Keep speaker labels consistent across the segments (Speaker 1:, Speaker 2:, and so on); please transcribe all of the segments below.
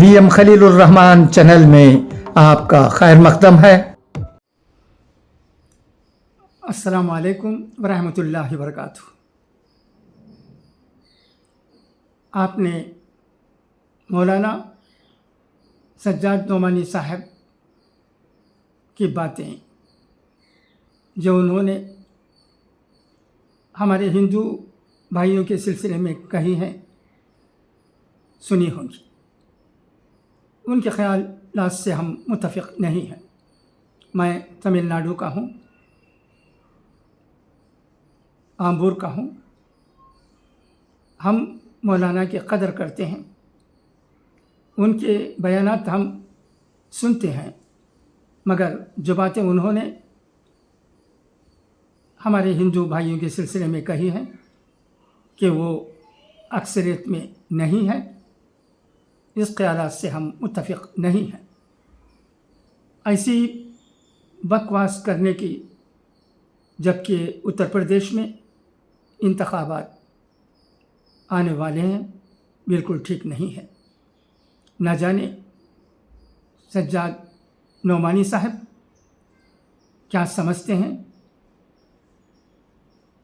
Speaker 1: VM Khalilurrahman channel में आपका खैर मकदम है।
Speaker 2: अस्सलामु अलैकुम वरहमतुल्लाहि वबरकातुहू। आपने मौलाना सज्जाद नोमानी साहब की बातें जो उन्होंने हमारे हिंदू भाइयों के सिलसिले में कही हैं सुनी होंगी। उनके ख़यालात से हम मुत्तफ़िक़ नहीं हैं। मैं तमिलनाडु का हूँ, आम्बूर का हूँ। हम मौलाना की क़दर करते हैं, उनके बयानात हम सुनते हैं, मगर जो बातें उन्होंने हमारे हिंदू भाइयों के सिलसिले में कही हैं कि वो अक्सरियत में नहीं है, इस ख़यालात से हम मुत्तफ़िक़ नहीं हैं। ऐसी बकवास करने की, जबकि उत्तर प्रदेश में इंतख़ाबात आने वाले हैं, बिल्कुल ठीक नहीं है। न जाने सज्जाद नोमानी साहब क्या समझते हैं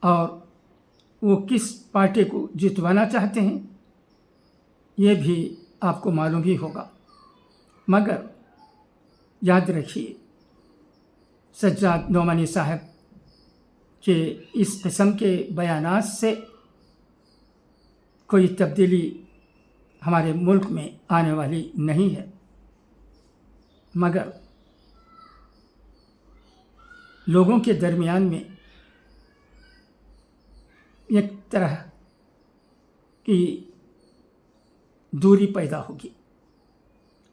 Speaker 2: और वो किस पार्टी को जितवाना चाहते हैं, ये भी आपको मालूम ही होगा। मगर याद रखिए, सज्जाद नोमानी साहब के इस किस्म के बयानात से कोई तब्दीली हमारे मुल्क में आने वाली नहीं है, मगर लोगों के दरमियान में एक तरह की दूरी पैदा होगी।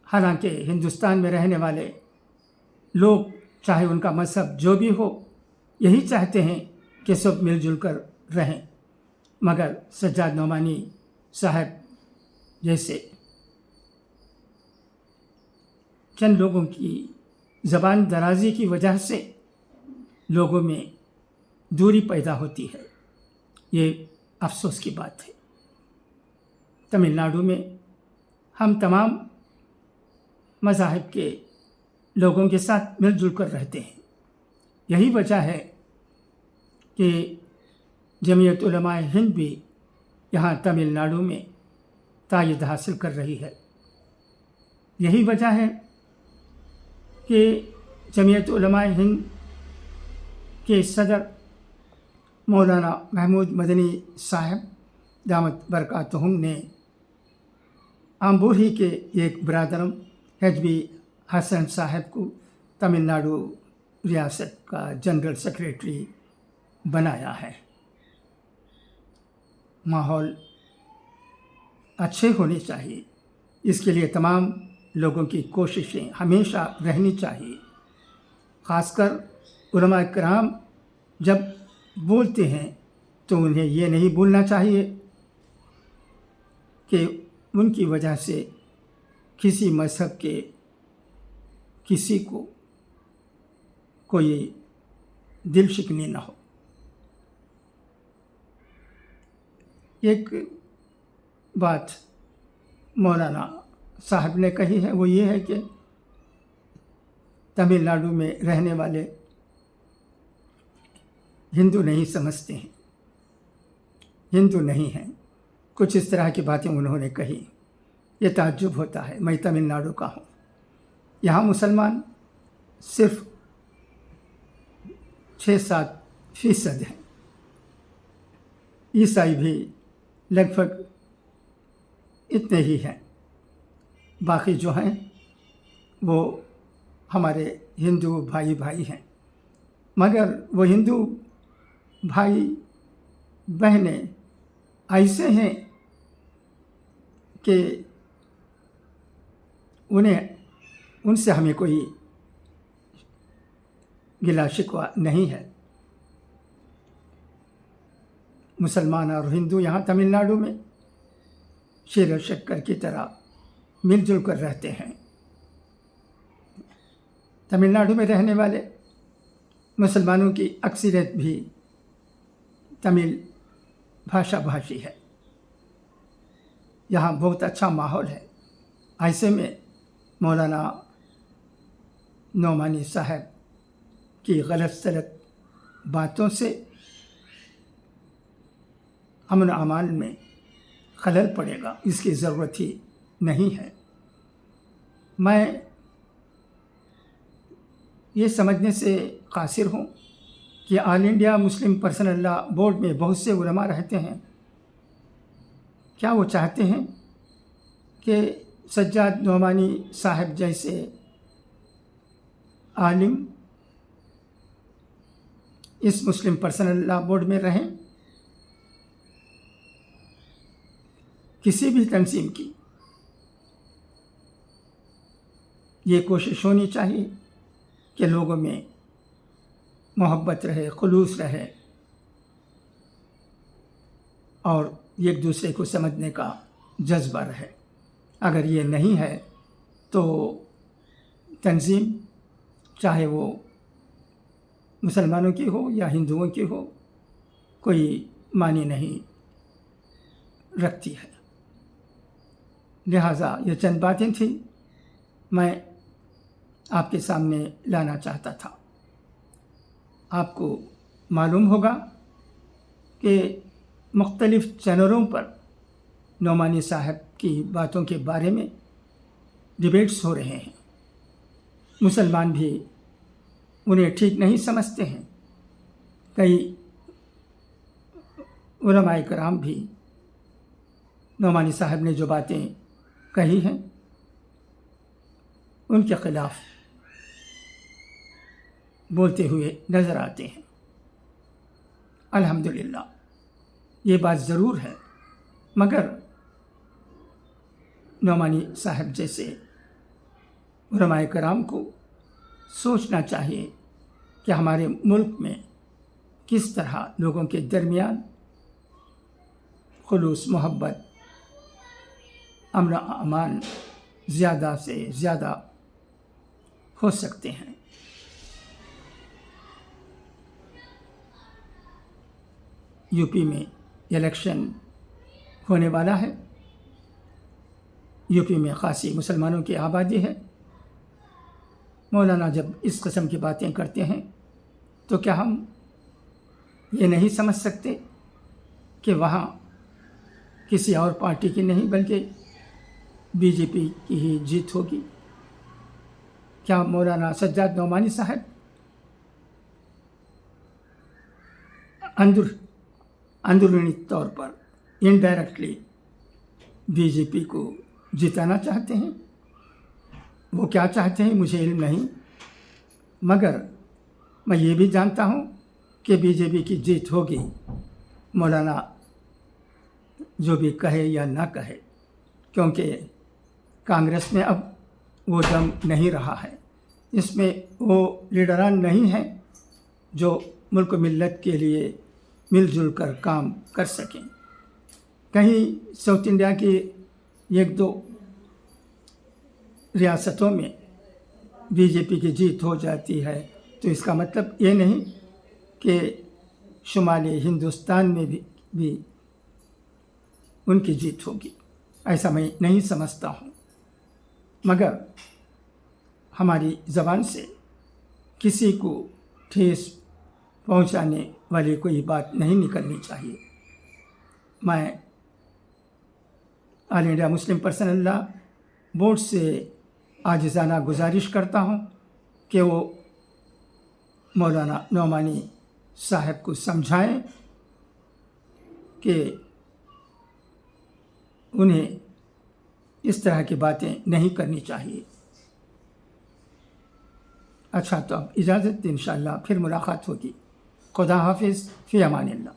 Speaker 2: हालांकि हिंदुस्तान में रहने वाले लोग, चाहे उनका मज़हब जो भी हो, यही चाहते हैं कि सब मिलजुल कर रहें, मगर सज्जाद नोमानी साहब जैसे चंद लोगों की ज़बान दराजी की वजह से लोगों में दूरी पैदा होती है। ये अफसोस की बात है। तमिलनाडु में हम तमाम मज़ाहिब के लोगों के साथ मिलजुल कर रहते हैं। यही वजह है कि जमीयत उलमाए हिंद भी यहाँ तमिलनाडु में तायद हासिल कर रही है। यही वजह है कि जमीयत उलमाए हिंद के सदर मौलाना महमूद मदनी साहब दामत बरकातहुम ने आम्बूर ही के एक बरादरम HB हसन साहब को तमिलनाडु रियासत का जनरल सेक्रेटरी बनाया है। माहौल अच्छे होने चाहिए, इसके लिए तमाम लोगों की कोशिशें हमेशा रहनी चाहिए। ख़ासकर उलमा किराम जब बोलते हैं तो उन्हें ये नहीं भूलना चाहिए कि उनकी वजह से किसी मज़हब के किसी को कोई दिल शिकनी ना हो। एक बात मौलाना साहब ने कही है, वो ये है कि तमिलनाडु में रहने वाले हिंदू नहीं समझते हैं, हिंदू नहीं हैं। कुछ इस तरह की बातें उन्होंने कही। ये ताज्जुब होता है। मैं तमिलनाडु का हूँ, यहाँ मुसलमान सिर्फ 6-7% हैं, ईसाई भी लगभग इतने ही हैं। बाकी जो हैं वो हमारे हिंदू भाई भाई हैं, मगर वो हिंदू भाई बहनें ऐसे हैं कि उनसे हमें कोई गिला शिकवा नहीं है। मुसलमान और हिंदू यहाँ तमिलनाडु में शेर और शक्कर की तरह मिलजुल कर रहते हैं। तमिलनाडु में रहने वाले मुसलमानों की अक्सरियत भी तमिल भाषा भाषी है। यहाँ बहुत अच्छा माहौल है। ऐसे में मौलाना नौमानी साहब की गलत सलत बातों से अमन अमान में खलल पड़ेगा, इसकी ज़रूरत ही नहीं है। मैं ये समझने से कासिर हूँ कि all India Muslim personal law board में बहुत से उलमा रहते हैं। क्या वो चाहते हैं कि सज्जाद नौमानी साहब जैसे आलिम इस मुस्लिम पर्सनल लॉ बोर्ड में रहें? किसी भी तंजीम की ये कोशिश होनी चाहिए कि लोगों में मोहब्बत रहे, खुलूस रहे और एक दूसरे को समझने का जज्बा रहे। अगर ये नहीं है तो तंजीम चाहे वो मुसलमानों की हो या हिंदुओं की हो, कोई मानी नहीं रखती है। लिहाजा ये चंद बातें थी मैं आपके सामने लाना चाहता था। आपको मालूम होगा कि मुख्तलिफ़ चैनलों पर नौमानी साहब की बातों के बारे में डिबेट्स हो रहे हैं। मुसलमान भी उन्हें ठीक नहीं समझते हैं। कई उलमाए कराम भी नौमानी साहब ने जो बातें कही हैं उनके ख़िलाफ़ बोलते हुए नज़र आते हैं। अल्हम्दुलिल्लाह ये बात ज़रूर है, मगर नौमानी साहब जैसे उलमाए कराम को सोचना चाहिए कि हमारे मुल्क में किस तरह लोगों के दरमियान खुलूस, मोहब्बत, अमन अमान ज़्यादा से ज़्यादा हो सकते हैं। यूपी में इलेक्शन होने वाला है। यूपी में खासी मुसलमानों की आबादी है। मौलाना जब इस किस्म की बातें करते हैं तो क्या हम ये नहीं समझ सकते कि वहाँ किसी और पार्टी की नहीं बल्कि बीजेपी की ही जीत होगी? क्या मौलाना सज्जाद नौमानी साहब अंदरूनी तौर पर इनडायरेक्टली बीजेपी को जिताना चाहते हैं? वो क्या चाहते हैं मुझे इल्म नहीं, मगर मैं ये भी जानता हूँ कि बीजेपी की जीत होगी, मौलाना जो भी कहे या ना कहे, क्योंकि कांग्रेस में अब वो दम नहीं रहा है। इसमें वो लीडरान नहीं हैं जो मुल्क मिल्लत के लिए मिलजुल कर काम कर सकें। कहीं साउथ इंडिया की एक दो रियासतों में बीजेपी की जीत हो जाती है तो इसका मतलब ये नहीं कि शुमाली हिंदुस्तान में भी उनकी जीत होगी। ऐसा मैं नहीं समझता हूँ, मगर हमारी ज़बान से किसी को ठेस पहुँचाने वाली कोई बात नहीं निकलनी चाहिए। मैं all India Muslim personal law board से आजिज़ाना गुजारिश करता हूँ कि वो मौलाना नौमानी साहब को समझाएं कि उन्हें इस तरह की बातें नहीं करनी चाहिए। अच्छा, तो अब इजाज़त, इंशाअल्लाह फिर मुलाकात होगी। खुदा हाफिज़, फ़ी अमानिल्लाह।